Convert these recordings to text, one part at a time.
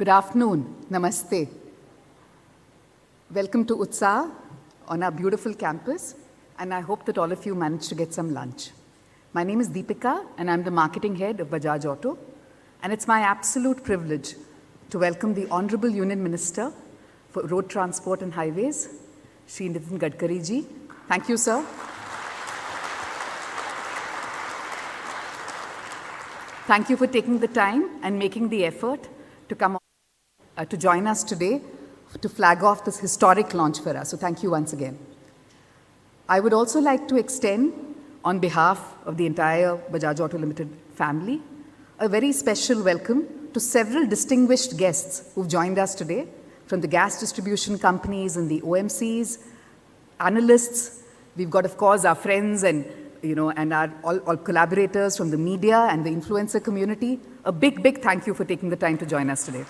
Good afternoon. Namaste. Welcome to Utsav on our beautiful campus, and I hope that all of you managed to get some lunch. My name is Deepika, and I'm the marketing head of Bajaj Auto, and it's my absolute privilege to welcome the Honorable Union Minister for Road Transport and Highways, Shri Gadkari ji. Thank you, sir. Thank you for taking the time and making the effort to come to join us today to flag off this historic launch for us. So thank you once again. I would also like to extend, on behalf of the entire Bajaj Auto Limited family, a very special welcome to several distinguished guests who've joined us today from the gas distribution companies and the OMCs, analysts. We've got, of course, our friends and our all collaborators from the media and the influencer community. A big, big thank you for taking the time to join us today.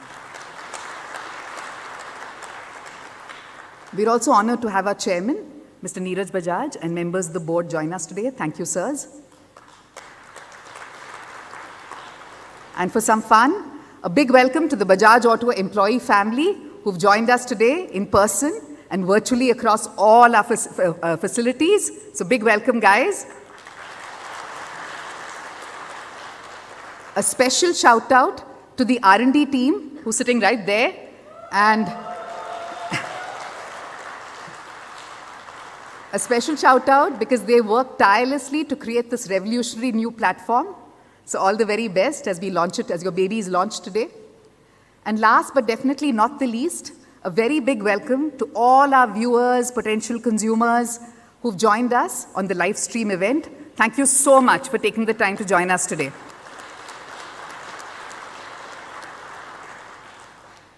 We're also honored to have our chairman, Mr. Neeraj Bajaj, and members of the board join us today. Thank you, sirs. And for some fun, a big welcome to the Bajaj Auto employee family who've joined us today in person and virtually across all our facilities. So big welcome, guys. A special shout out to the R&D team who's sitting right there, and a special shout out because they worked tirelessly to create this revolutionary new platform. So all the very best as we launch it, as your baby is launched today. And last but definitely not the least, a very big welcome to all our viewers, potential consumers who've joined us on the live stream event. Thank you so much for taking the time to join us today.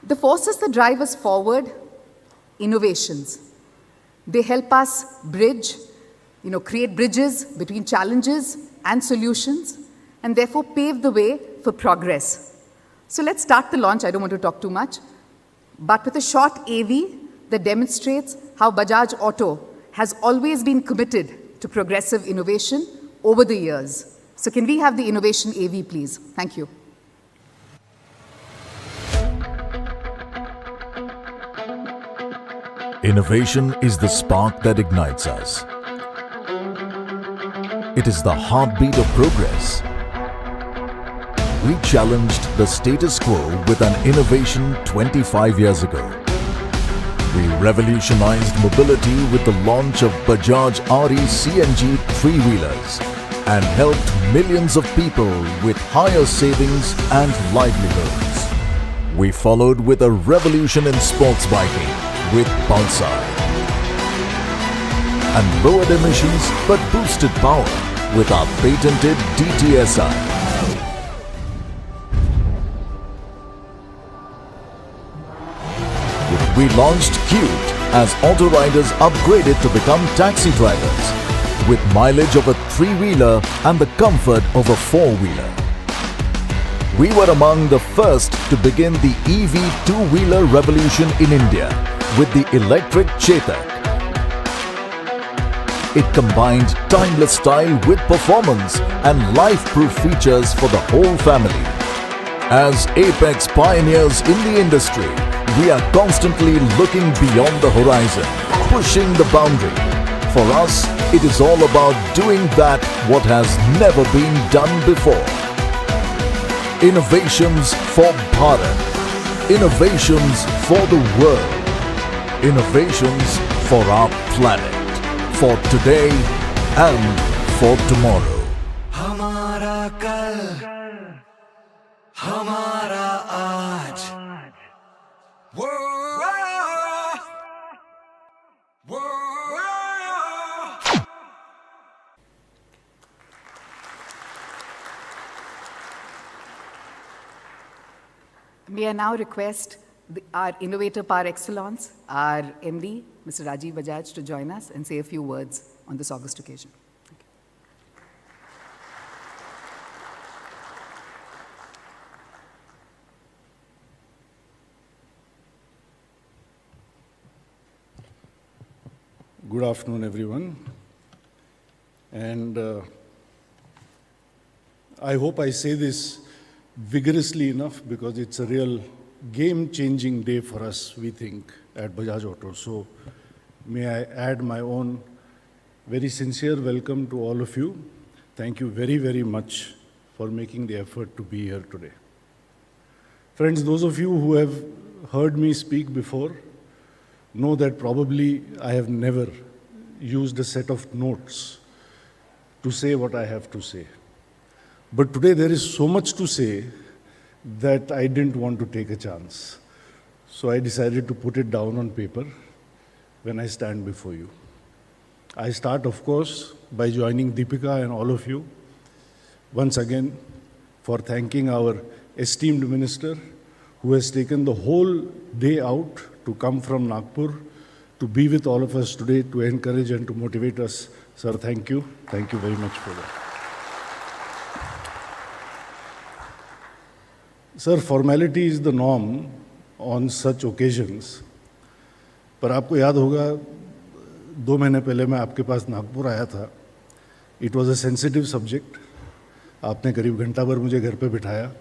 The forces that drive us forward, innovations. They help us bridge, create bridges between challenges and solutions, and therefore pave the way for progress. So let's start the launch. I don't want to talk too much, but with a short AV that demonstrates how Bajaj Auto has always been committed to progressive innovation over the years. So can we have the innovation AV, please? Thank you. Innovation is the spark that ignites us. It is the heartbeat of progress. We challenged the status quo with an innovation 25 years ago. We revolutionized mobility with the launch of Bajaj RE CNG three-wheelers and helped millions of people with higher savings and livelihoods. We followed with a revolution in sports biking with Pulsar, and lowered emissions but boosted power with our patented DTSI. We launched Qute as auto riders upgraded to become taxi drivers with mileage of a three-wheeler and the comfort of a four-wheeler. We were among the first to begin the EV two-wheeler revolution in India with the electric Chetak. It combined timeless style with performance and life-proof features for the whole family. As apex pioneers in the industry, we are constantly looking beyond the horizon, pushing the boundary. For us, it is all about doing that what has never been done before. Innovations for Bharat. Innovations for the world. Innovations for our planet, for today and for tomorrow. Hamara kal, hamara aaj. May I now request our innovator par excellence, our MD, Mr. Rajiv Bajaj, to join us and say a few words on this august occasion. Good afternoon, everyone. And I hope I say this vigorously enough because it's a real game-changing day for us, we think, at Bajaj Auto. So may I add my own very sincere welcome to all of you. Thank you very, very much for making the effort to be here today. Friends, those of you who have heard me speak before know that probably I have never used a set of notes to say what I have to say. But today there is so much to say that I didn't want to take a chance. So I decided to put it down on paper when I stand before you. I start, of course, by joining Deepika and all of you once again for thanking our esteemed minister who has taken the whole day out to come from Nagpur to be with all of us today, to encourage and to motivate us. Sir, thank you. Thank you very much for that. Sir, formality is the norm on such occasions. पर आपको याद होगा 2 महीने पहले मैं आपके पास नागपुर आया था. It was a sensitive subject. आपने करीब घंटा भर मुझे घर पे बिठाया.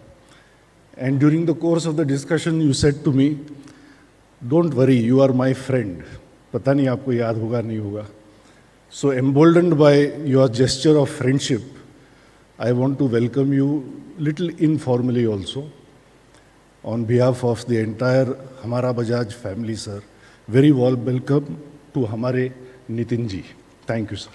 And during the course of the discussion, you said to me, "Don't worry, you are my friend." पता नहीं आपको याद होगा नहीं होगा. So emboldened by your gesture of friendship, I want to welcome you little informally also on behalf of the entire Hamara Bajaj family, sir. Very warm welcome to Hamare Nitin ji. Thank you, sir.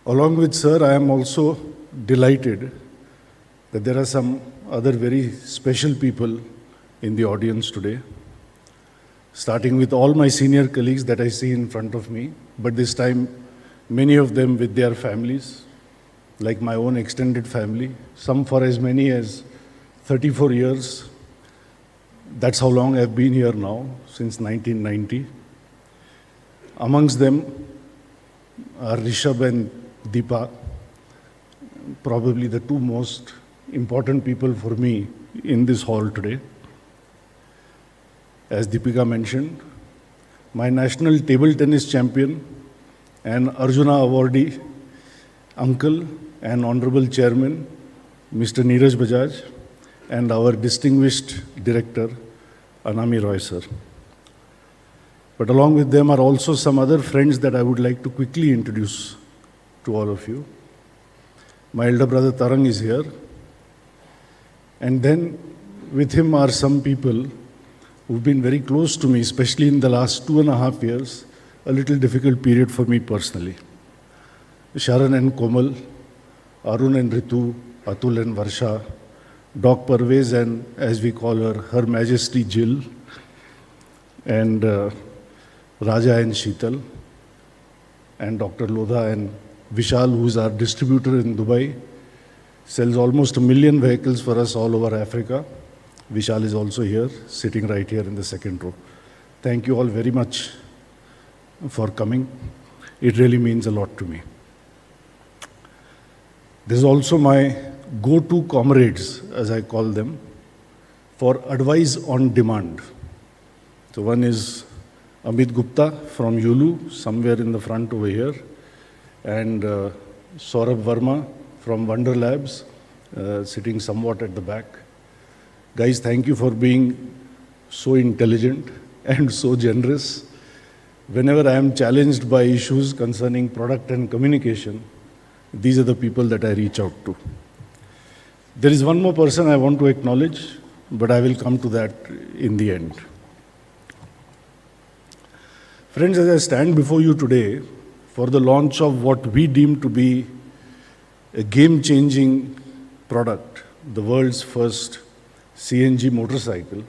Along with sir, I am also delighted that there are some other very special people in the audience today, starting with all my senior colleagues that I see in front of me, but this time many of them with their families, like my own extended family, some for as many as 34 years. That's how long I've been here now, since 1990. Amongst them are Rishabh and Deepa, probably the two most important people for me in this hall today. As Deepika mentioned, my national table tennis champion and Arjuna awardee, uncle and honorable chairman, Mr. Neeraj Bajaj, and our distinguished director, Anami Roy sir. But along with them are also some other friends that I would like to quickly introduce to all of you. My elder brother Tarang is here. And then with him are some people who've been very close to me, especially in the last 2.5 years, a little difficult period for me personally. Sharon and Komal, Arun and Ritu, Atul and Varsha, Doc Parvez and, as we call her, Her Majesty Jill, and Raja and Sheetal, and Dr. Lodha and Vishal, who is our distributor in Dubai, sells almost 1 million vehicles for us all over Africa. Vishal is also here, sitting right here in the second row. Thank you all very much for coming. It really means a lot to me. This is also my go-to comrades, as I call them, for advice on demand. So one is Amit Gupta from Yulu, somewhere in the front over here, and Saurabh Verma from Wonder Labs, sitting somewhat at the back. Guys, thank you for being so intelligent and so generous. Whenever I am challenged by issues concerning product and communication, these are the people that I reach out to. There is one more person I want to acknowledge, but I will come to that in the end. Friends, as I stand before you today for the launch of what we deem to be a game-changing product, the world's first CNG motorcycle,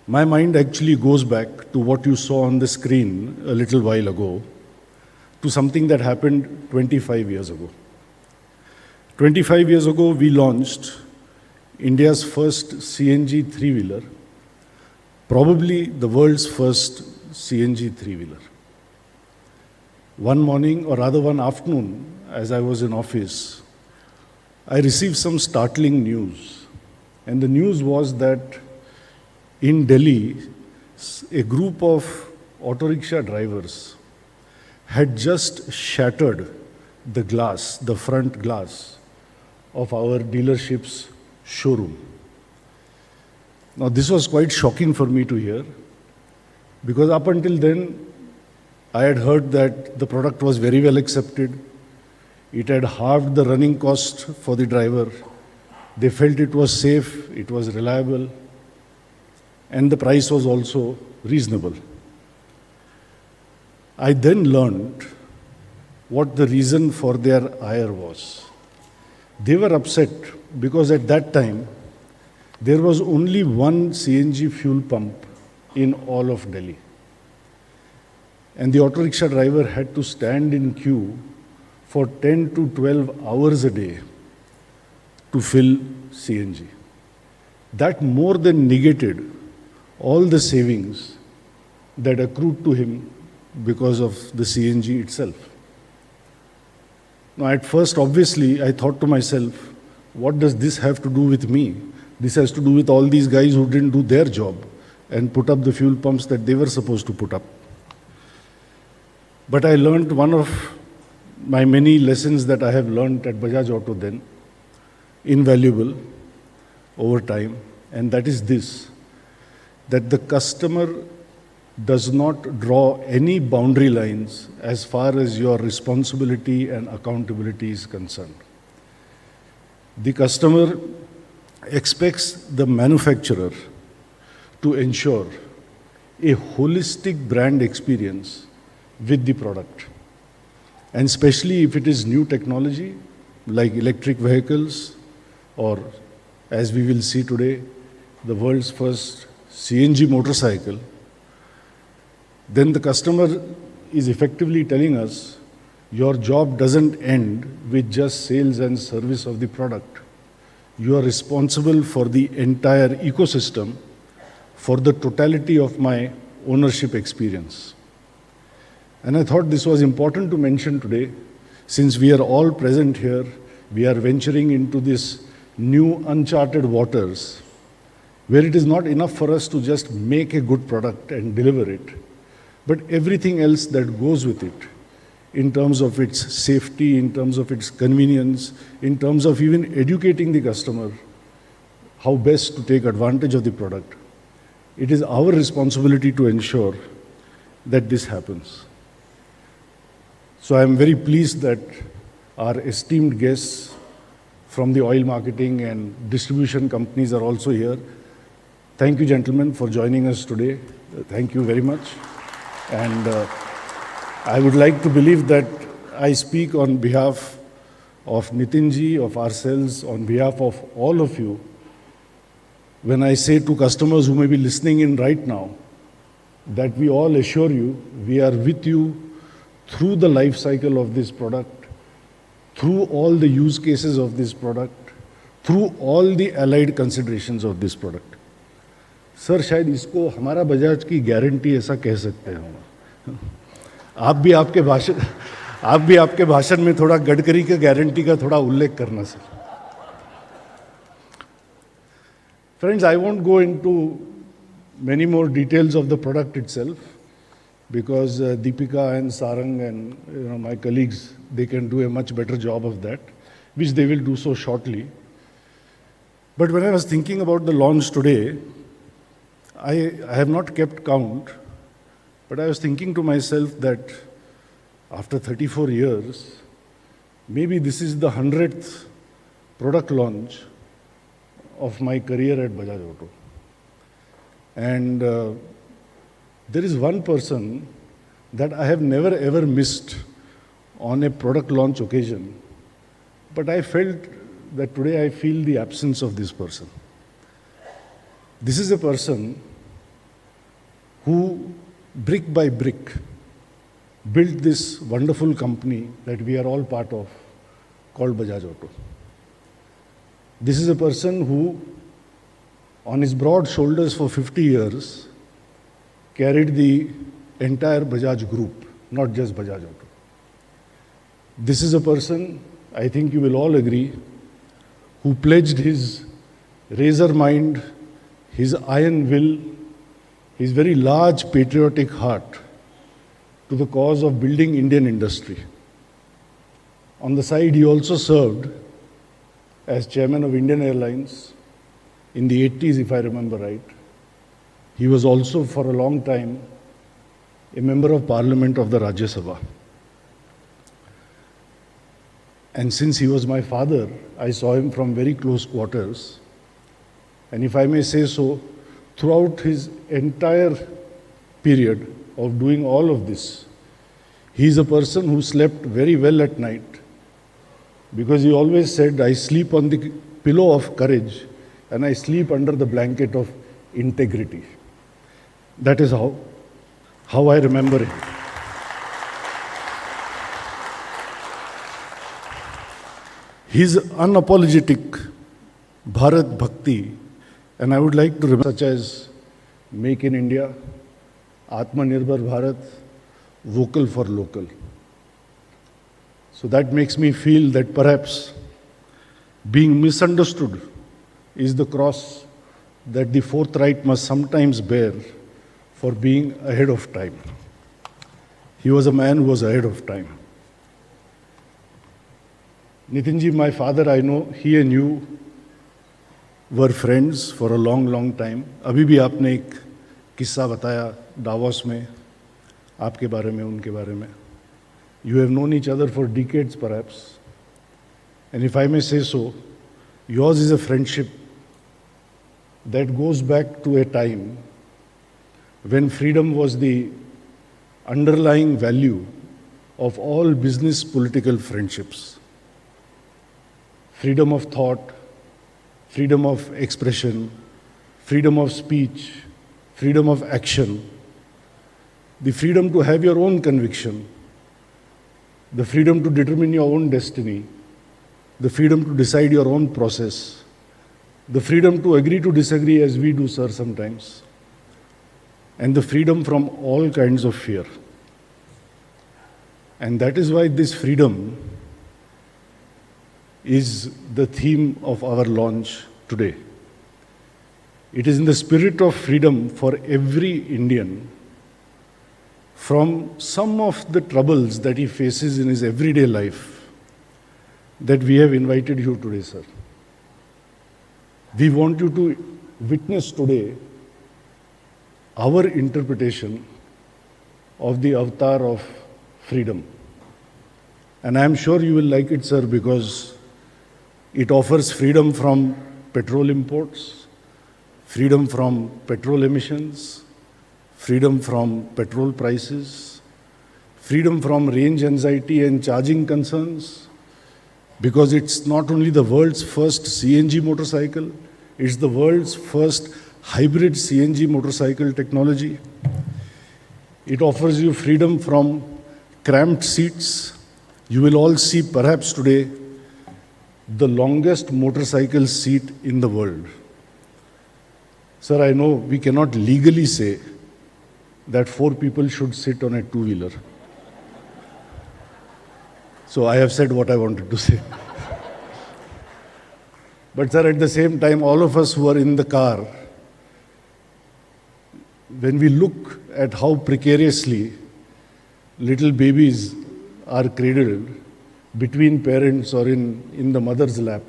my mind actually goes back to what you saw on the screen a little while ago, to something that happened 25 years ago. 25 years ago, we launched India's first CNG three-wheeler, probably the world's first CNG three-wheeler. One morning, or rather one afternoon, as I was in office, I received some startling news. And the news was that in Delhi, a group of auto rickshaw drivers had just shattered the glass, the front glass of our dealership's showroom. Now, this was quite shocking for me to hear, because up until then, I had heard that the product was very well accepted. It had halved the running cost for the driver. They felt it was safe, it was reliable, and the price was also reasonable. I then learned what the reason for their ire was. They were upset because at that time, there was only one CNG fuel pump in all of Delhi. And the auto rickshaw driver had to stand in queue for 10 to 12 hours a day to fill CNG. That more than negated all the savings that accrued to him because of the CNG itself. Now, at first, obviously, I thought to myself, what does this have to do with me? This has to do with all these guys who didn't do their job and put up the fuel pumps that they were supposed to put up. But I learned one of my many lessons that I have learned at Bajaj Auto then, invaluable over time, and that is this, that the customer does not draw any boundary lines as far as your responsibility and accountability is concerned. The customer expects the manufacturer to ensure a holistic brand experience with the product. And especially if it is new technology, like electric vehicles, or as we will see today, the world's first CNG motorcycle, then the customer is effectively telling us, your job doesn't end with just sales and service of the product. You are responsible for the entire ecosystem, for the totality of my ownership experience. And I thought this was important to mention today, since we are all present here, we are venturing into this new uncharted waters, where it is not enough for us to just make a good product and deliver it, but everything else that goes with it, in terms of its safety, in terms of its convenience, in terms of even educating the customer how best to take advantage of the product. It is our responsibility to ensure that this happens. So I am very pleased that our esteemed guests from the oil marketing and distribution companies are also here. Thank you, gentlemen, for joining us today. Thank you very much. And I would like to believe that I speak on behalf of Nitinji, of ourselves, on behalf of all of you, when I say to customers who may be listening in right now, that we all assure you, we are with you through the life cycle of this product, through all the use cases of this product, through all the allied considerations of this product. Sir शायद इसको हमारा बजाज की guarantee ऐसा कह सकते हैं। आप भी आपके भाषण में थोड़ा गडकरी के गारंटी का थोड़ा उल्लेख करना sir. Friends, I won't go into many more details of the product itself, because Deepika and Sarang and my colleagues, they can do a much better job of that, which they will do so shortly. But when I was thinking about the launch today, I have not kept count, but I was thinking to myself that after 34 years, maybe this is the 100th product launch of my career at Bajaj Auto. And there is one person that I have never ever missed on a product launch occasion, but I felt that today I feel the absence of this person. This is a person who, brick by brick, built this wonderful company that we are all part of, called Bajaj Auto. This is a person who, on his broad shoulders for 50 years, carried the entire Bajaj group, not just Bajaj Auto. This is a person, I think you will all agree, who pledged his razor mind, his iron will, his very large patriotic heart to the cause of building Indian industry. On the side, he also served as chairman of Indian Airlines in the 80s, if I remember right. He was also for a long time a member of parliament of the Rajya Sabha. And since he was my father, I saw him from very close quarters. And if I may say so, throughout his entire period of doing all of this, he is a person who slept very well at night, because he always said, I sleep on the pillow of courage and I sleep under the blanket of integrity. That is how I remember him. His unapologetic Bharat Bhakti, and I would like to remember, such as Make in India, Atmanirbhar Bharat, Vocal for Local. So that makes me feel that perhaps being misunderstood is the cross that the forthright must sometimes bear for being ahead of time. He was a man who was ahead of time. Nitinji, my father, I know, he and you were friends for a long, long time. अभी भी आपने एक किस्सा बताया Davos में, आपके बारे में, उनके बारे में. You have known each other for decades, perhaps. And if I may say so, yours is a friendship that goes back to a time when freedom was the underlying value of all business political friendships. Freedom of thought, freedom of expression, freedom of speech, freedom of action, the freedom to have your own conviction, the freedom to determine your own destiny, the freedom to decide your own process, the freedom to agree to disagree as we do, sir, sometimes, and the freedom from all kinds of fear. And that is why this freedom is the theme of our launch today. It is in the spirit of freedom for every Indian from some of the troubles that he faces in his everyday life that we have invited you today, sir. We want you to witness today our interpretation of the avatar of freedom. And I am sure you will like it, sir, because it offers freedom from petrol imports, freedom from petrol emissions, freedom from petrol prices, freedom from range anxiety and charging concerns, because it's not only the world's first CNG motorcycle, it's the world's first hybrid CNG motorcycle technology. It offers you freedom from cramped seats. You will all see perhaps today the longest motorcycle seat in the world. Sir, I know we cannot legally say that 4 people should sit on a two-wheeler. So I have said what I wanted to say. But sir, at the same time, all of us who are in the car, when we look at how precariously little babies are cradled between parents or in the mother's lap,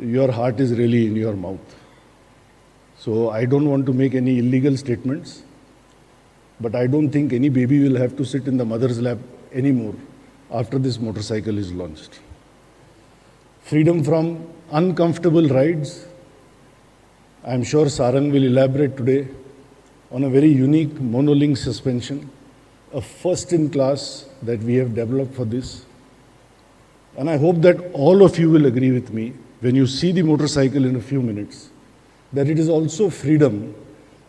your heart is really in your mouth. So I don't want to make any illegal statements, but I don't think any baby will have to sit in the mother's lap anymore after this motorcycle is launched. Freedom from uncomfortable rides. I'm sure Sarang will elaborate today on a very unique monolink suspension, a first in class that we have developed for this. And I hope that all of you will agree with me when you see the motorcycle in a few minutes, that it is also freedom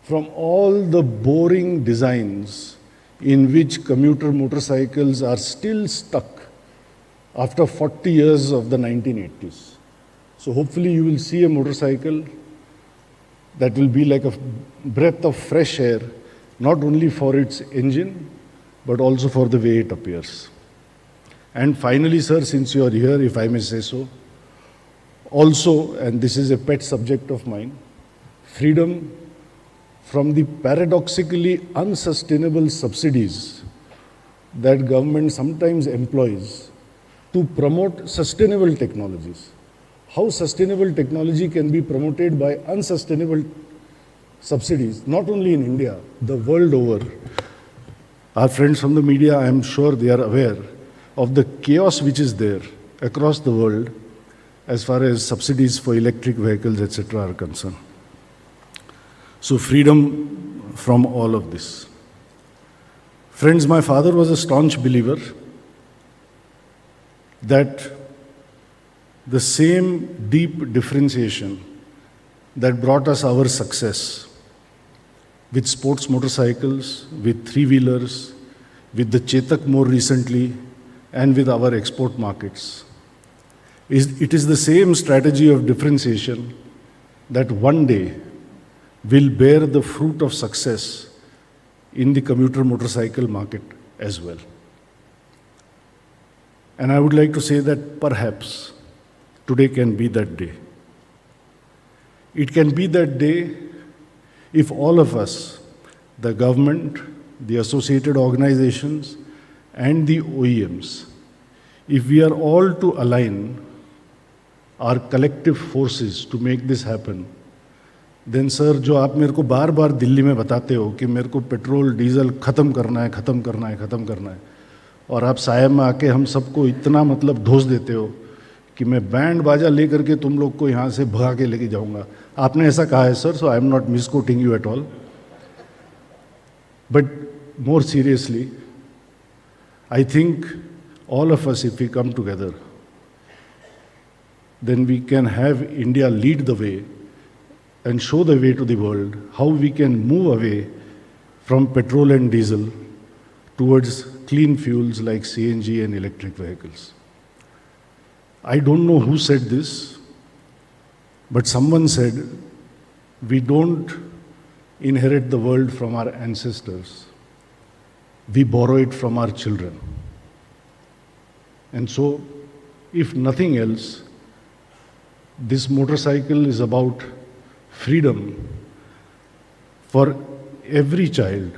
from all the boring designs in which commuter motorcycles are still stuck after 40 years of the 1980s. So hopefully you will see a motorcycle that will be like a breath of fresh air, not only for its engine, but also for the way it appears. And finally, sir, since you are here, if I may say so, also, and this is a pet subject of mine, freedom from the paradoxically unsustainable subsidies that government sometimes employs to promote sustainable technologies. How sustainable technology can be promoted by unsustainable subsidies, not only in India, the world over. Our friends from the media, I am sure they are aware of the chaos which is there across the world as far as subsidies for electric vehicles, etc. are concerned. So freedom from all of this. Friends, my father was a staunch believer that the same deep differentiation that brought us our success with sports motorcycles, with three-wheelers, with the Chetak more recently, and with our export markets. It is the same strategy of differentiation that one day will bear the fruit of success in the commuter motorcycle market as well. And I would like to say that perhaps today can be that day. It can be that day if all of us, the government, the associated organizations, and the OEMs, if we are all to align our collective forces to make this happen, then sir, जो आप मेरे को बार बार दिल्ली में बताते हो कि मेरे को पेट्रोल डीजल ख़त्म करना है, ख़त्म करना है, ख़त्म करना है, और आप साया में आके हम सबको इतना मतलब धोस देते हो कि मैं बैंड बाजा ले करके तुम लोग को यहाँ से भगा के लेके जाऊँगा. आपने ऐसा कहा है sir, so I am not misquoting you at all. But more seriously, I think all of us, if we come together, then we can have India lead the way and show the way to the world how we can move away from petrol and diesel towards clean fuels like CNG and electric vehicles. I don't know who said this, but someone said, we don't inherit the world from our ancestors. We borrow it from our children. And so, if nothing else, this motorcycle is about freedom for every child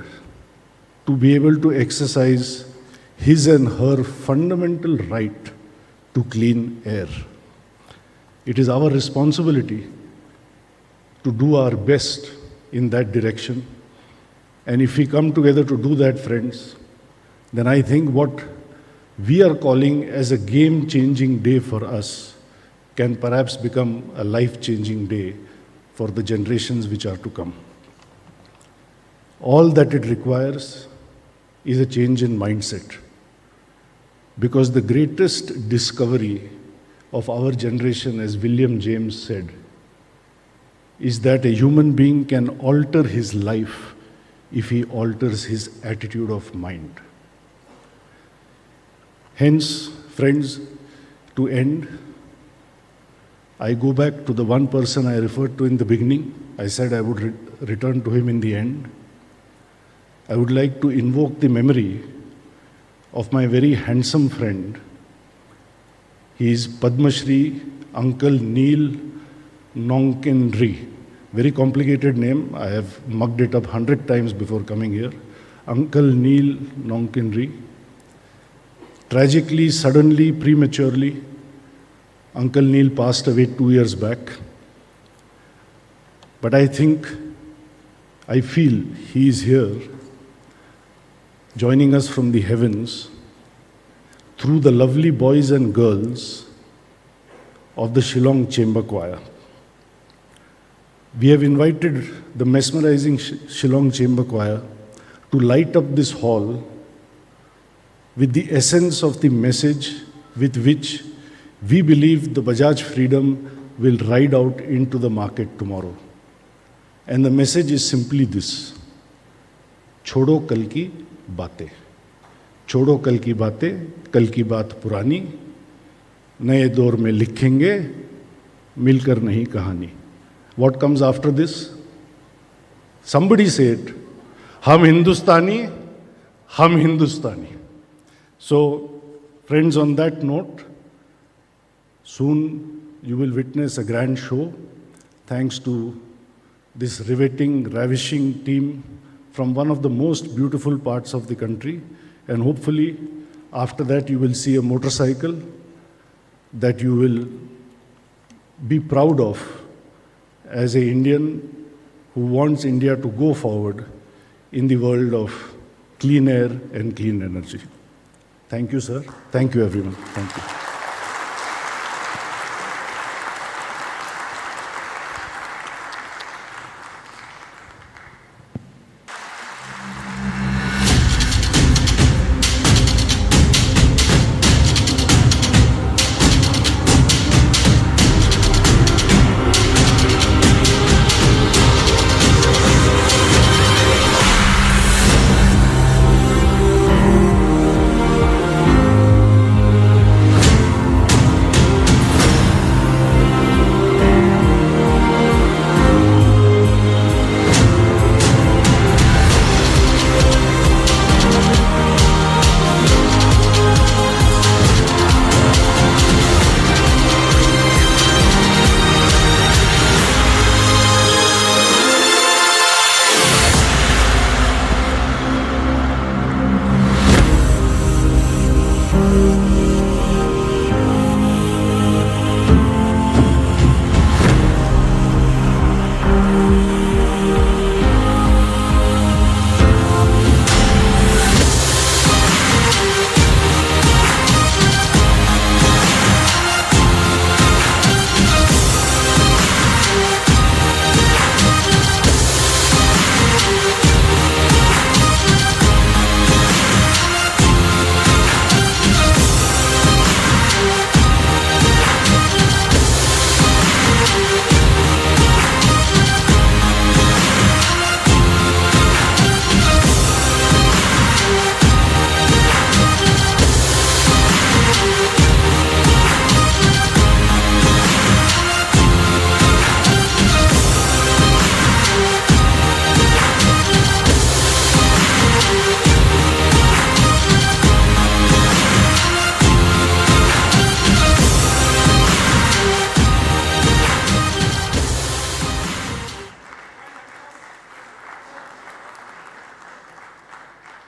to be able to exercise his and her fundamental right to clean air. It is our responsibility to do our best in that direction. And if we come together to do that, friends, then I think what we are calling as a game-changing day for us can perhaps become a life-changing day for the generations which are to come. All that it requires is a change in mindset. Because the greatest discovery of our generation, as William James said, is that a human being can alter his life if he alters his attitude of mind. Hence, friends, to end, I go back to the one person I referred to in the beginning. I said I would return to him in the end. I would like to invoke the memory of my very handsome friend. He is Padma Shri Uncle Neil Nongkenri. Very complicated name. I have mugged it up 100 times before coming here. Uncle Neil Nongkenri. Tragically, suddenly, prematurely, Uncle Neil passed away 2 years back. But I feel he is here, joining us from the heavens through the lovely boys and girls of the Shilong Chamber Choir. We have invited the mesmerizing Shilong Chamber Choir to light up this hall with the essence of the message with which we believe the Bajaj freedom will ride out into the market tomorrow. And the message is simply this: छोड़ो कल की बातें, छोड़ो कल की बातें, कल की बात पुरानी, नए दौर में लिखेंगे, मिलकर नहीं कहानी. What comes after this? Somebody said, हम हिंदुस्तानी, हम हिंदुस्तानी. So, friends, on that note, soon you will witness a grand show thanks to this riveting, ravishing team from one of the most beautiful parts of the country. And hopefully, after that, you will see a motorcycle that you will be proud of as an Indian who wants India to go forward in the world of clean air and clean energy. Thank you, sir. Thank you, everyone. Thank you.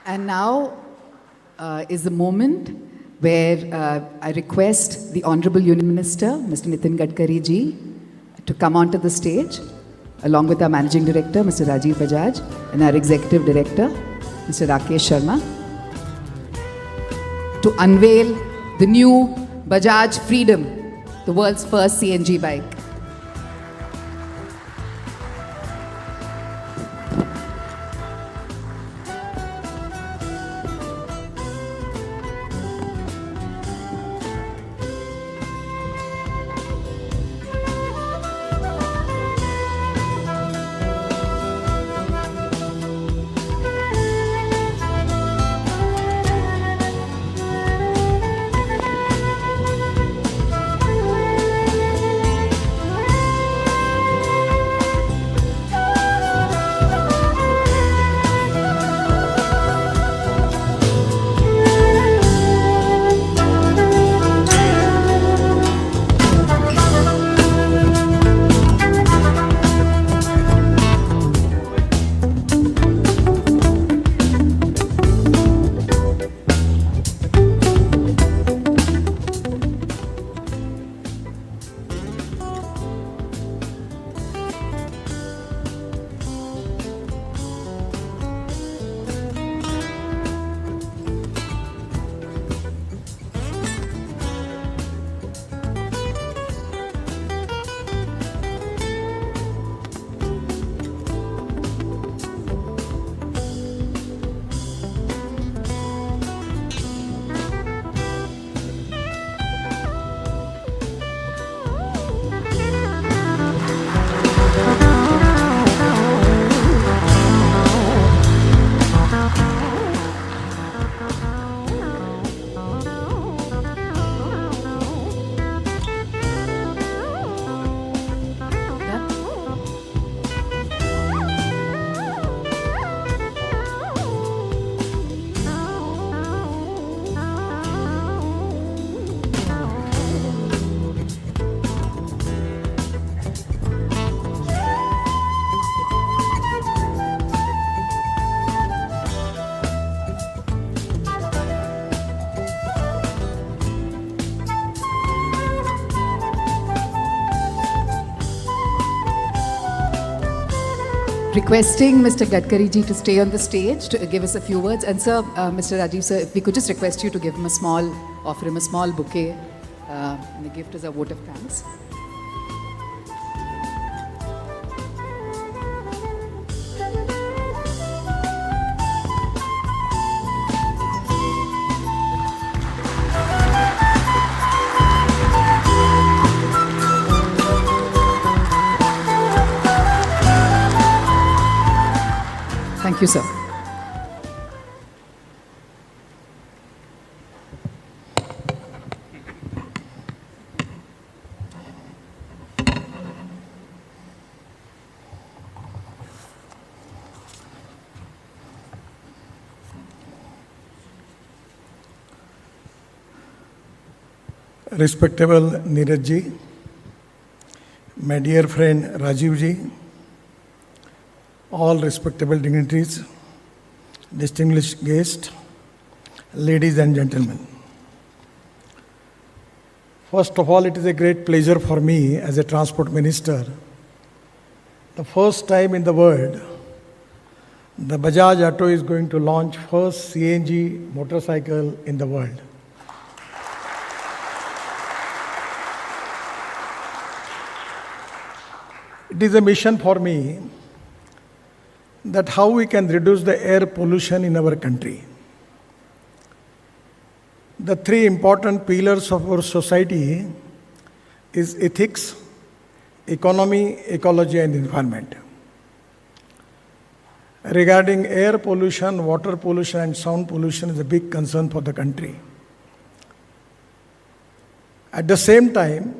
And now is the moment where I request the Honorable Union Minister, Mr. Nitin Gadkari ji, to come onto the stage, along with our Managing Director, Mr. Rajiv Bajaj, and our Executive Director, Mr. Rakesh Sharma, to unveil the new Bajaj Freedom, the world's first CNG bike. requesting Mr. Gadkari ji to stay on the stage to give us a few words. And sir, Mr. Rajiv sir, if we could just request you to give him offer him a small bouquet. And the gift is a vote of thanks. Thank you, sir. Respectable Neeraj ji, my dear friend Rajiv ji, all respectable dignitaries, distinguished guests, ladies and gentlemen. First of all, it is a great pleasure for me as a transport minister. The first time in the world, the Bajaj Auto is going to launch first CNG motorcycle in the world. It is a mission for me that how we can reduce the air pollution in our country. The three important pillars of our society is ethics, economy, ecology and environment. Regarding air pollution, water pollution and sound pollution is a big concern for the country. At the same time,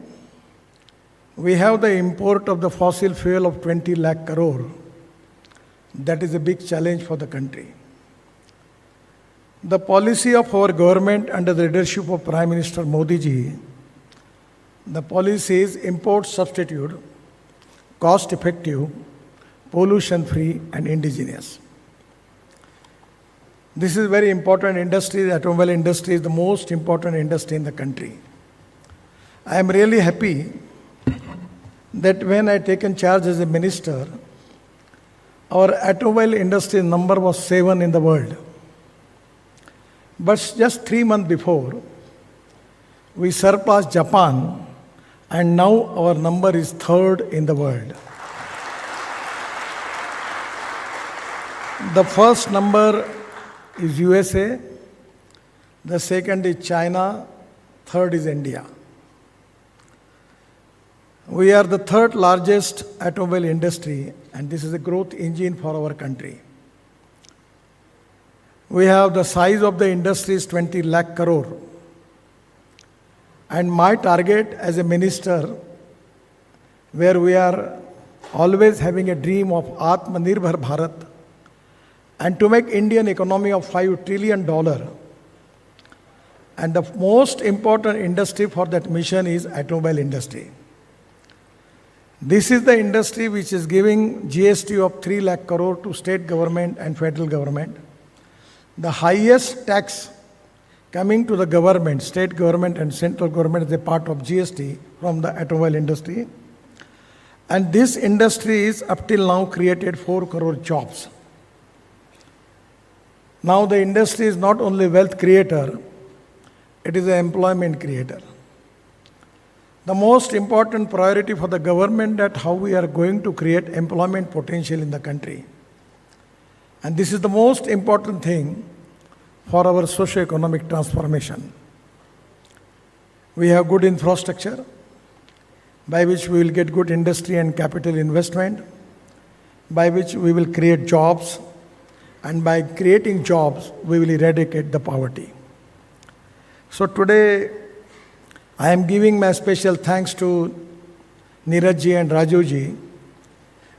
we have the import of the fossil fuel of 20 lakh crore. That is a big challenge for the country. The policy of our government under the leadership of Prime Minister Modi ji, the policy is import substitute, cost effective, pollution free and indigenous. This is very important industry. The automobile industry is the most important industry in the country. I am really happy that when I taken charge as a minister, our automobile industry number was 7 in the world. But just 3 months before, we surpassed Japan and now our number is 3rd in the world. The first number is USA, the second is China, 3rd is India. We are the 3rd largest automobile industry and this is a growth engine for our country. We have the size of the industry is 20 lakh crore. And my target as a minister, where we are always having a dream of Atmanirbhar Bharat and to make Indian economy of $5 trillion. And the most important industry for that mission is automobile industry. This is the industry which is giving GST of 3 lakh crore to state government and federal government. The highest tax coming to the government, state government and central government is a part of GST from the automobile industry. And this industry is up till now created 4 crore jobs. Now the industry is not only wealth creator, it is an employment creator. The most important priority for the government that how we are going to create employment potential in the country. And this is the most important thing for our socio-economic transformation. We have good infrastructure by which we will get good industry and capital investment, by which we will create jobs, and by creating jobs, we will eradicate the poverty. So today, I am giving my special thanks to Neeraj ji and Raju ji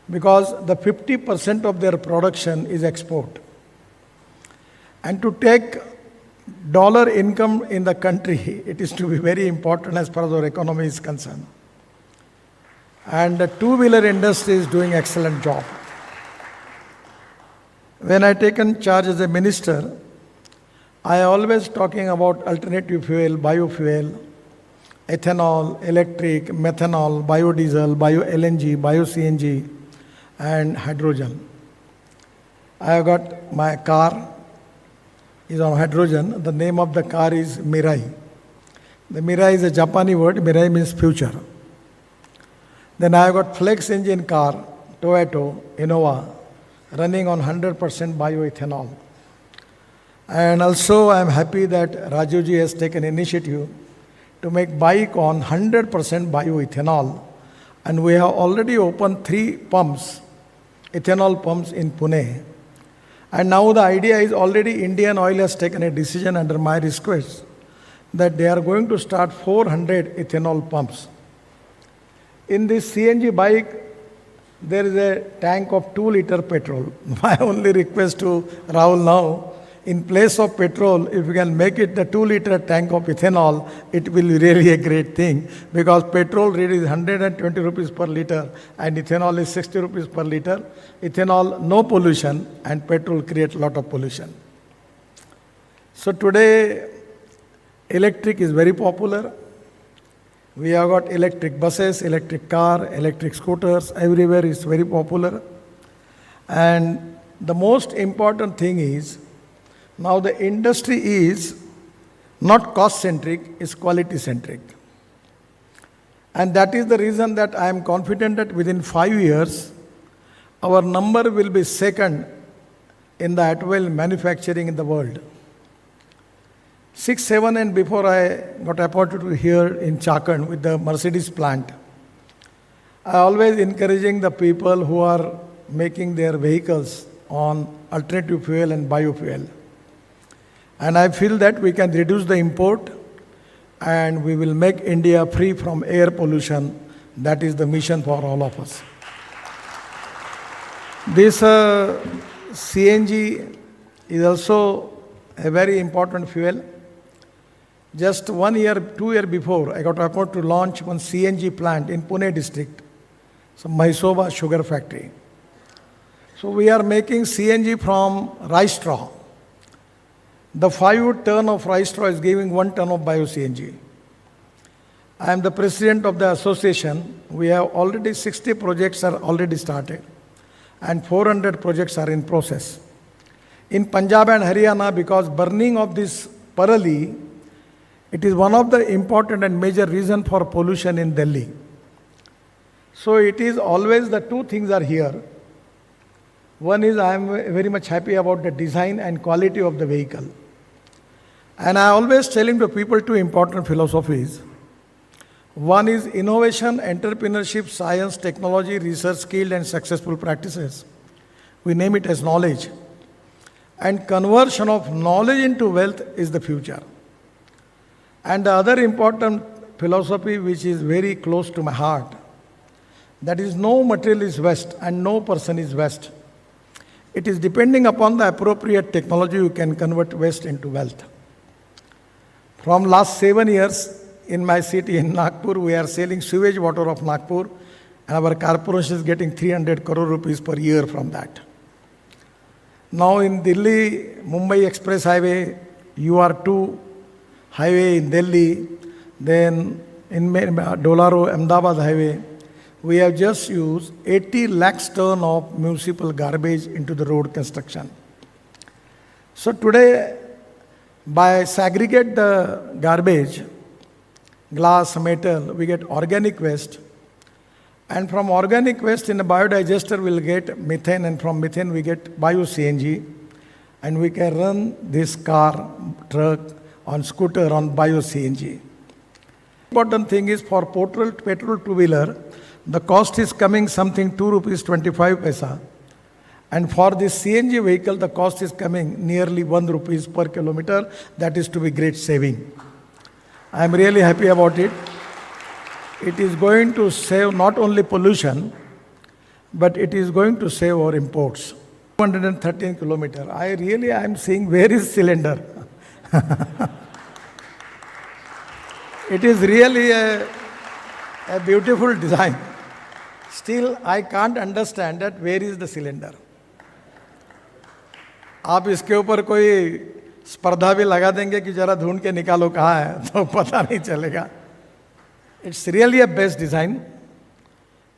because the 50% of their production is export. And to take dollar income in the country, it is to be very important as far as our economy is concerned. And the two-wheeler industry is doing excellent job. When I taken charge as a minister, I always talking about alternative fuel, biofuel, ethanol, electric, methanol, biodiesel, bio-LNG, bio-CNG, and hydrogen. I have got my car is on hydrogen. The name of the car is Mirai. The Mirai is a Japanese word. Mirai means future. Then I have got flex engine car, Toyota, Innova, running on 100% bioethanol. And also I am happy that Rajiv ji has taken initiative to make bike on 100% bioethanol. And we have already opened 3 pumps, ethanol pumps in Pune. And now the idea is already Indian Oil has taken a decision under my request that they are going to start 400 ethanol pumps. In this CNG bike, there is a tank of 2-liter petrol. My only request to Rahul now, in place of petrol, if you can make it the 2-liter tank of ethanol, it will be really a great thing, because petrol rate is 120 rupees per liter and ethanol is 60 rupees per liter. Ethanol, no pollution, and petrol creates a lot of pollution. So today, electric is very popular. We have got electric buses, electric car, electric scooters, everywhere is very popular. And the most important thing is, now the industry is not cost-centric, it's quality-centric. And that is the reason that I am confident that within 5 years, our number will be second in the automobile manufacturing in the world. 6, 7 and before I got appointed here in Chakan with the Mercedes plant, I always encouraging the people who are making their vehicles on alternative fuel and biofuel. And I feel that we can reduce the import and we will make India free from air pollution. That is the mission for all of us. This CNG is also a very important fuel. Just 1 year, 2 years before, I got appointed to launch one CNG plant in Pune district, so Mysova sugar factory. So we are making CNG from rice straw. The 5 ton of rice straw is giving 1 ton of bio-CNG. I am the president of the association. We have already 60 projects are already started and 400 projects are in process. In Punjab and Haryana, because burning of this parali, it is one of the important and major reason for pollution in Delhi. So it is always the 2 things are here. One is I am very much happy about the design and quality of the vehicle. And I always telling to people 2 important philosophies. One is innovation, entrepreneurship, science, technology, research, skilled and successful practices. We name it as knowledge. And conversion of knowledge into wealth is the future. And the other important philosophy which is very close to my heart, that is no material is waste and no person is waste. It is depending upon the appropriate technology you can convert waste into wealth. From last 7 years in my city in Nagpur, we are selling sewage water of Nagpur and our corporation is getting 300 crore rupees per year from that. Now in Delhi, Mumbai Express Highway, UR2 highway in Delhi, then in Dolaro, Ahmedabad Highway, we have just used 80 lakhs ton of municipal garbage into the road construction. So today, by segregate the garbage, glass, metal, we get organic waste. And from organic waste in a biodigester, we'll get methane, and from methane, we get bio-CNG. And we can run this car, truck, on scooter on bio-CNG. Important thing is for petrol two-wheeler, the cost is coming something 2 rupees 25 paisa. And for this CNG vehicle, the cost is coming nearly 1 rupees per kilometer. That is to be great saving. I am really happy about it. It is going to save not only pollution, but it is going to save our imports. 213 kilometers. I am seeing where is cylinder. It is really a beautiful design. Still, I can't understand that where is the cylinder. आप इसके ऊपर कोई स्पर्धा भी लगा देंगे कि जरा ढूंढ के निकालो कहाँ है, तो पता नहीं चलेगा. It's really a best design.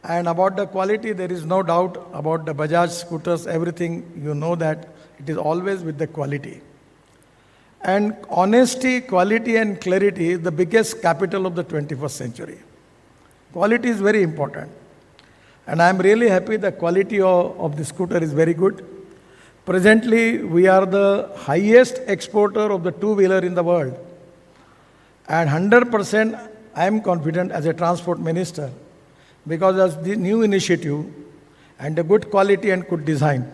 And about the quality, there is no doubt about the Bajaj scooters, everything, you know that it is always with the quality. And honesty, quality and clarity is the biggest capital of the 21st century. Quality is very important. And I am really happy the quality of the scooter is very good. Presently, we are the highest exporter of the two-wheeler in the world. And 100% I am confident as a transport minister, because of the new initiative and the good quality and good design,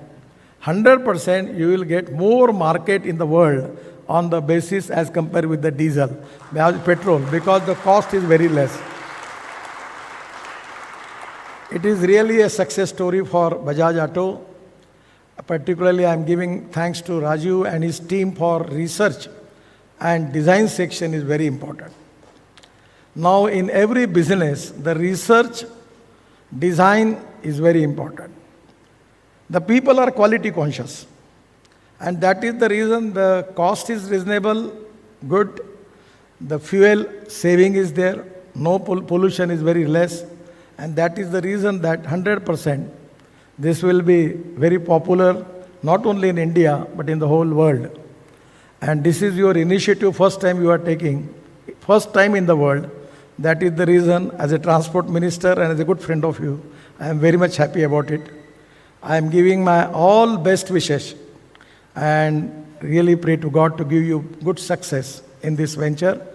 100% you will get more market in the world on the basis as compared with the diesel, petrol, because the cost is very less. It is really a success story for Bajaj Auto. Particularly, I am giving thanks to Rajiv and his team for research and design section is very important. Now, in every business, the research, design is very important. The people are quality conscious. And that is the reason the cost is reasonable, good. The fuel saving is there. No pollution is very less. And that is the reason that 100% this will be very popular, not only in India, but in the whole world. And this is your initiative, first time you are taking, first time in the world. That is the reason, as a transport minister and as a good friend of you, I am very much happy about it. I am giving my all best wishes and really pray to God to give you good success in this venture.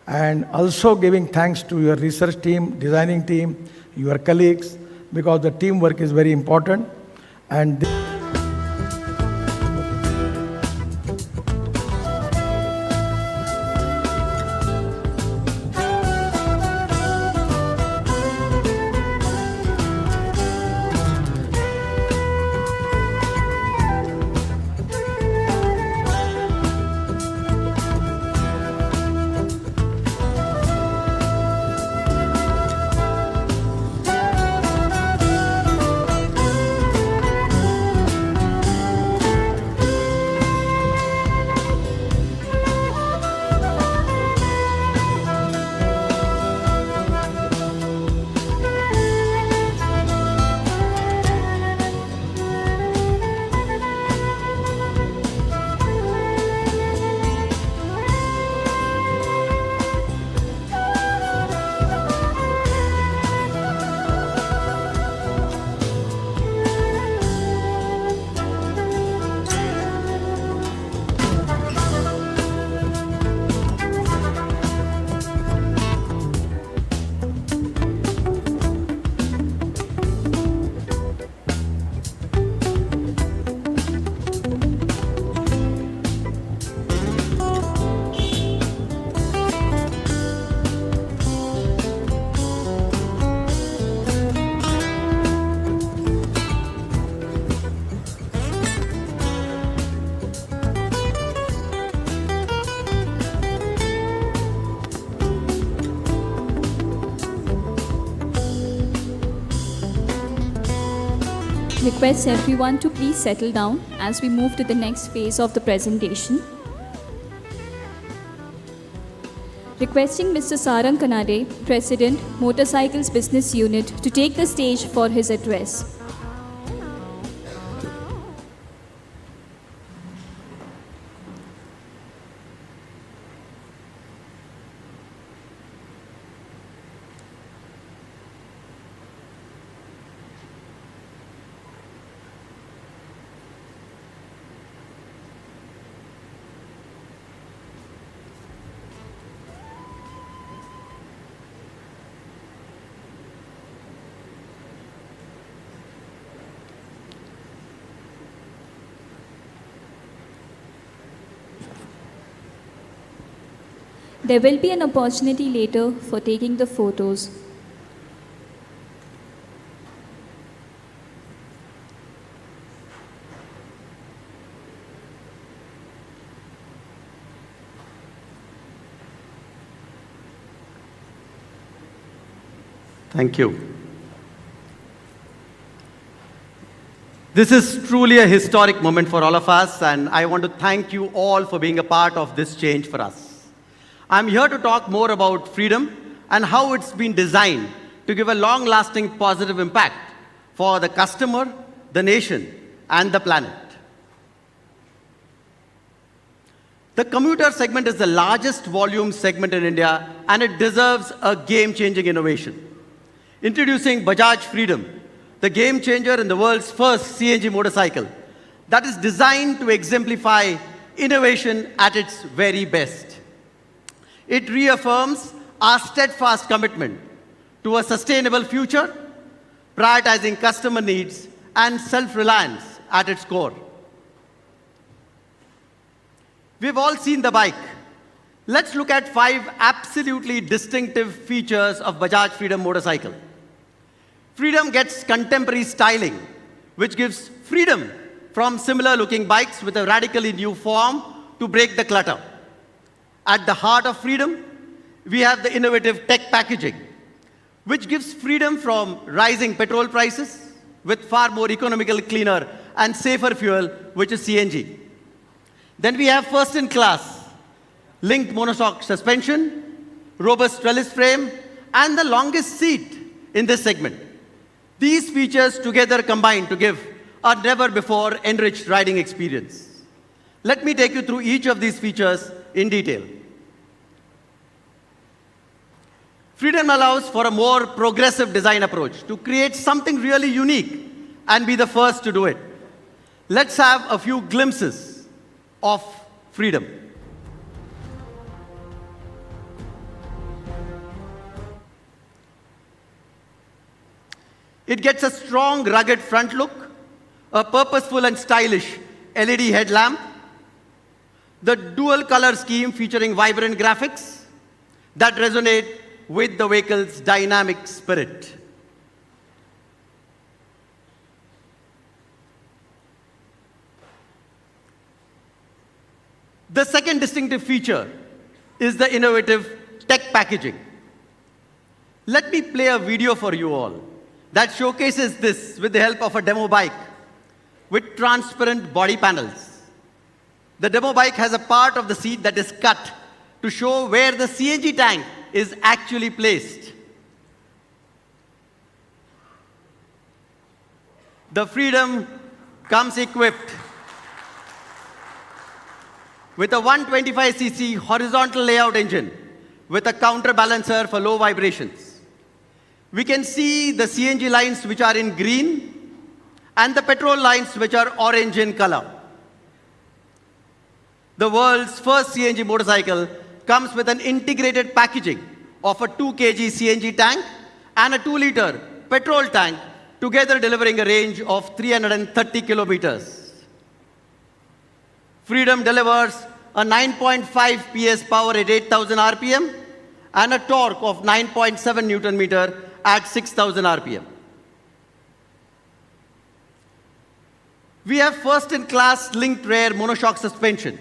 And also giving thanks to your research team, designing team, your colleagues, because the teamwork is very important. And request everyone to please settle down as we move to the next phase of the presentation. Requesting Mr. Sarang Kanade, President, Motorcycles Business Unit, to take the stage for his address. There will be an opportunity later for taking the photos. Thank you. This is truly a historic moment for all of us, and I want to thank you all for being a part of this change for us. I'm here to talk more about freedom and how it's been designed to give a long-lasting positive impact for the customer, the nation, and the planet. The commuter segment is the largest volume segment in India, and it deserves a game-changing innovation. Introducing Bajaj Freedom, the game changer in the world's first CNG motorcycle that is designed to exemplify innovation at its very best. It reaffirms our steadfast commitment to a sustainable future, prioritizing customer needs and self-reliance at its core. We've all seen the bike. Let's look at 5 absolutely distinctive features of Bajaj Freedom motorcycle. Freedom gets contemporary styling, which gives freedom from similar-looking bikes with a radically new form to break the clutter. At the heart of Freedom, we have the innovative tech packaging, which gives freedom from rising petrol prices with far more economical, cleaner, and safer fuel, which is CNG. Then we have first-in-class linked monoshock suspension, robust trellis frame, and the longest seat in this segment. These features together combine to give a never-before enriched riding experience. Let me take you through each of these features in detail. Freedom allows for a more progressive design approach to create something really unique and be the first to do it. Let's have a few glimpses of Freedom. It gets a strong, rugged front look, a purposeful and stylish LED headlamp, the dual color scheme featuring vibrant graphics that resonate with the vehicle's dynamic spirit. The second distinctive feature is the innovative tech packaging. Let me play a video for you all that showcases this with the help of a demo bike with transparent body panels. The demo bike has a part of the seat that is cut to show where the CNG tank is actually placed. The Freedom comes equipped with a 125cc horizontal layout engine with a counterbalancer for low vibrations. We can see the CNG lines which are in green and the petrol lines which are orange in color. The world's first CNG motorcycle comes with an integrated packaging of a 2 kg CNG tank and a 2-liter petrol tank, together delivering a range of 330 kilometers. Freedom delivers a 9.5 PS power at 8,000 RPM and a torque of 9.7 Newton meter at 6,000 RPM. We have first-in-class linked rear monoshock suspension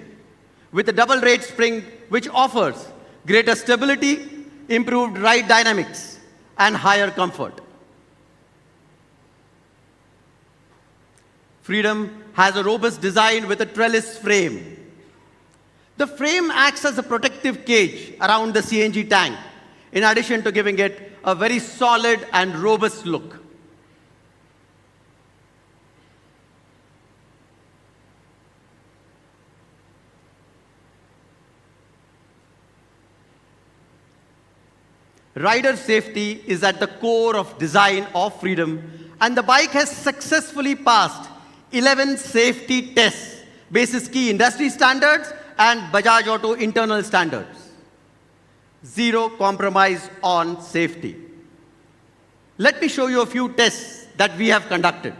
with a double rate spring which offers greater stability, improved ride dynamics, and higher comfort. Freedom has a robust design with a trellis frame. The frame acts as a protective cage around the CNG tank, in addition to giving it a very solid and robust look. Rider safety is at the core of design of Freedom, and the bike has successfully passed 11 safety tests, basis key industry standards and Bajaj Auto internal standards. Zero compromise on safety. Let me show you a few tests that we have conducted.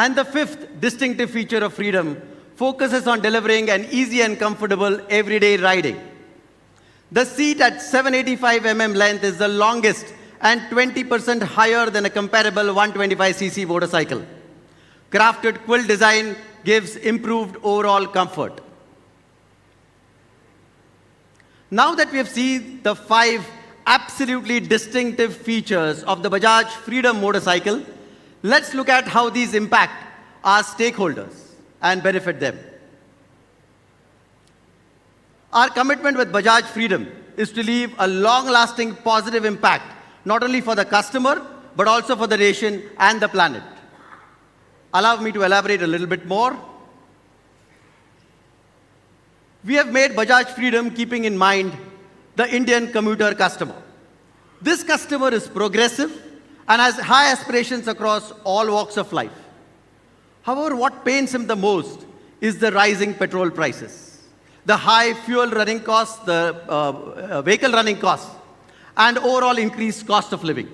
And the fifth distinctive feature of Freedom focuses on delivering an easy and comfortable everyday riding. The seat at 785 mm length is the longest and 20% higher than a comparable 125cc motorcycle. Crafted quilt design gives improved overall comfort. Now that we have seen the 5 absolutely distinctive features of the Bajaj Freedom motorcycle, let's look at how these impact our stakeholders and benefit them. Our commitment with Bajaj Freedom is to leave a long-lasting positive impact, not only for the customer, but also for the nation and the planet. Allow me to elaborate a little bit more. We have made Bajaj Freedom keeping in mind the Indian commuter customer. This customer is progressive and has high aspirations across all walks of life. However, what pains him the most is the rising petrol prices, the high fuel running costs, the vehicle running costs, and overall increased cost of living.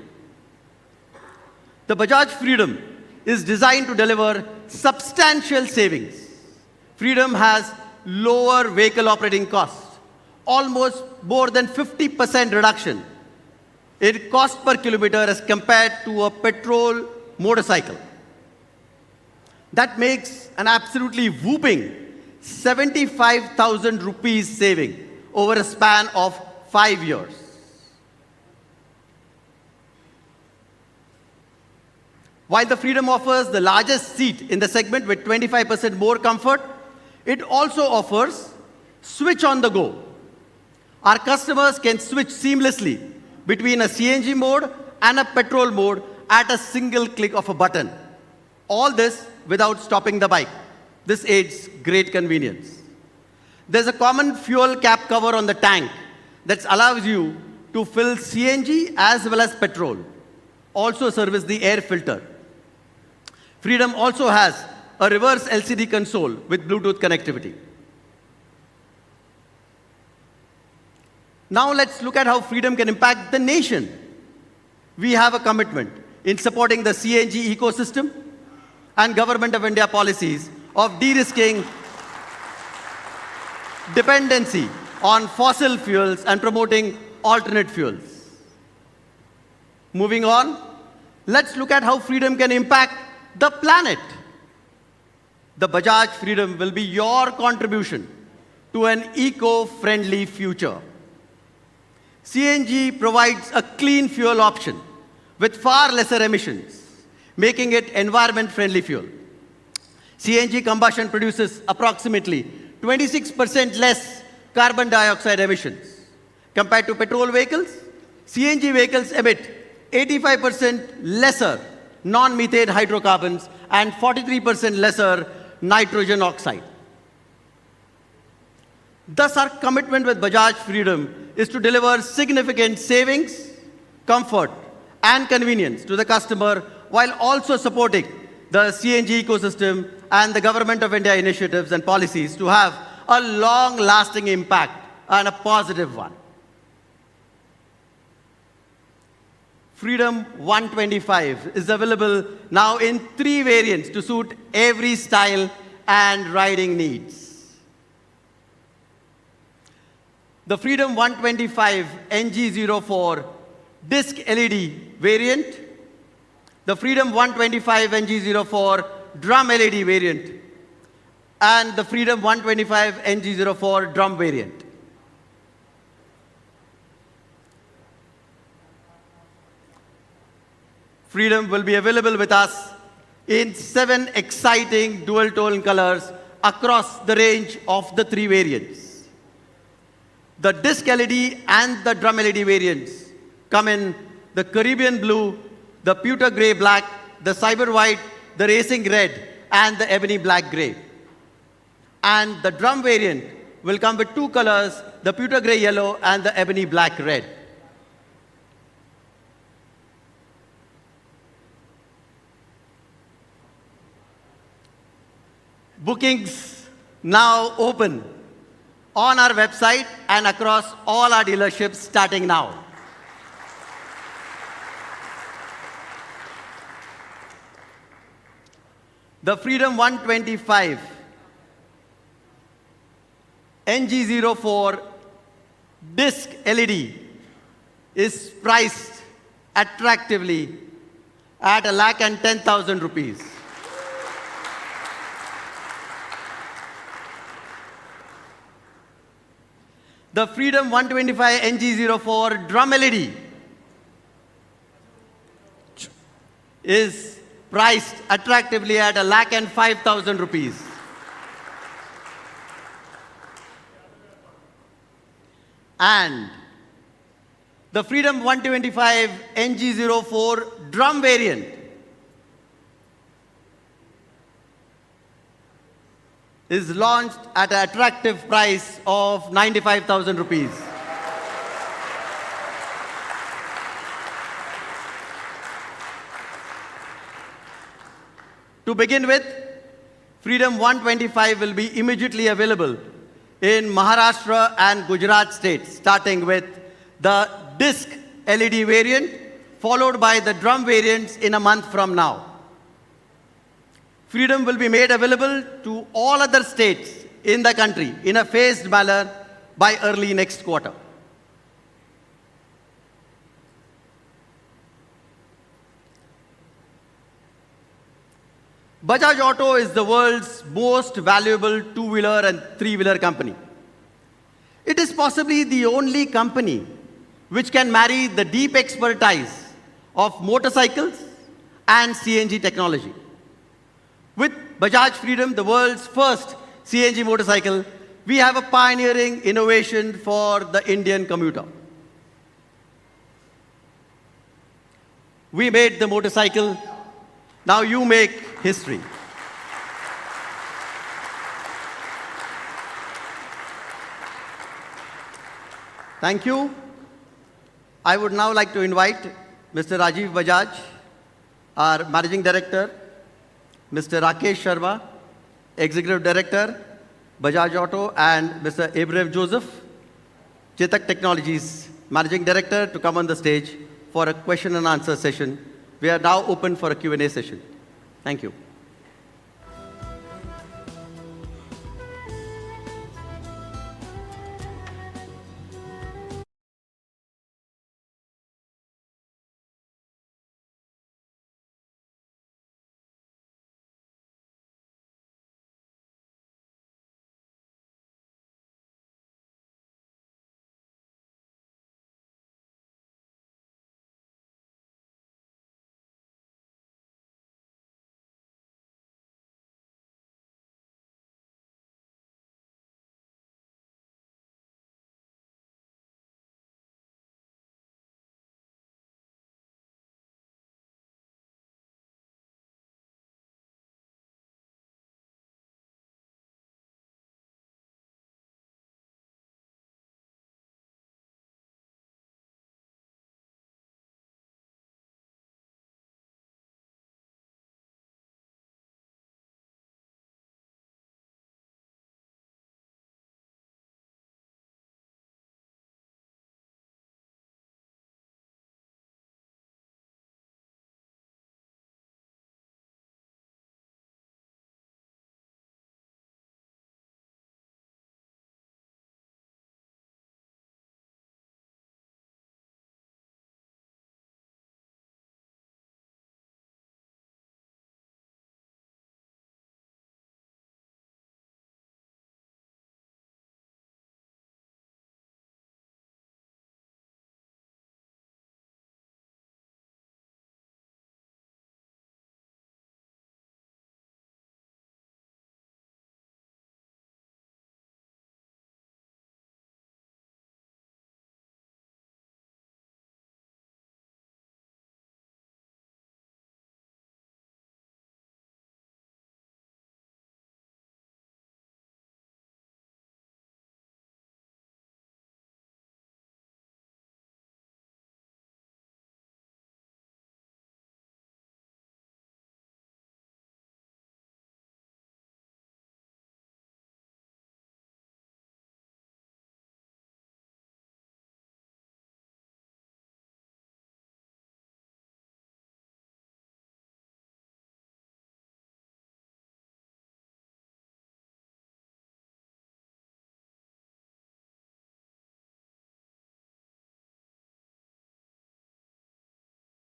The Bajaj Freedom is designed to deliver substantial savings. Freedom has lower vehicle operating costs, almost more than 50% reduction in cost per kilometer as compared to a petrol motorcycle. That makes an absolutely whooping 75,000 rupees saving over a span of 5 years. While the Freedom offers the largest seat in the segment with 25% more comfort, it also offers switch on the go. Our customers can switch seamlessly between a CNG mode and a petrol mode at a single click of a button. All this without stopping the bike. This aids great convenience. There's a common fuel cap cover on the tank that allows you to fill CNG as well as petrol. Also service the air filter. Freedom also has a reverse LCD console with Bluetooth connectivity. Now let's look at how Freedom can impact the nation. We have a commitment in supporting the CNG ecosystem and Government of India policies of de-risking dependency on fossil fuels and promoting alternate fuels. Moving on, let's look at how Freedom can impact the planet. The Bajaj Freedom will be your contribution to an eco-friendly future. CNG provides a clean fuel option with far lesser emissions, making it environment-friendly fuel. CNG combustion produces approximately 26% less carbon dioxide emissions. Compared to petrol vehicles, CNG vehicles emit 85% lesser non-methane hydrocarbons and 43% lesser nitrogen oxide. Thus, our commitment with Bajaj Freedom is to deliver significant savings, comfort, and convenience to the customer while also supporting the CNG ecosystem and the Government of India initiatives and policies to have a long-lasting impact and a positive one. Freedom 125 is available now in 3 variants to suit every style and riding needs. The Freedom 125 NG04 disc LED variant, the Freedom 125 NG04 drum LED variant, and the Freedom 125 NG04 drum variant. Freedom will be available with us in 7 exciting dual-tone colors across the range of the 3 variants. The disc LED and the drum LED variants come in the Caribbean blue, the pewter gray black, the cyber white, the racing red, and the ebony black gray. And the drum variant will come with 2 colors, the pewter gray yellow and the ebony black red. Bookings now open on our website and across all our dealerships starting now. The Freedom 125 NG04 disc LED is priced attractively at 1,10,000 rupees. The Freedom 125 NG04 drum LED is priced attractively at 1,05,000 rupees. And the Freedom 125 NG04 drum variant is launched at an attractive price of 95,000 rupees. To begin with, Freedom 125 will be immediately available in Maharashtra and Gujarat states, starting with the disc LED variant, followed by the drum variants in a month from now. Freedom will be made available to all other states in the country in a phased manner by early next quarter. Bajaj Auto is the world's most valuable two-wheeler and three-wheeler company. It is possibly the only company which can marry the deep expertise of motorcycles and CNG technology. With Bajaj Freedom, the world's first CNG motorcycle, we have a pioneering innovation for the Indian commuter. We made the motorcycle, now you make history. Thank you. I would now like to invite Mr. Rajiv Bajaj, our Managing Director, Mr. Rakesh Sharma, Executive Director, Bajaj Auto, and Mr. Abraham Joseph, Chetak Technologies Managing Director, to come on the stage for a question and answer session. We are now open for a Q&A session. Thank you.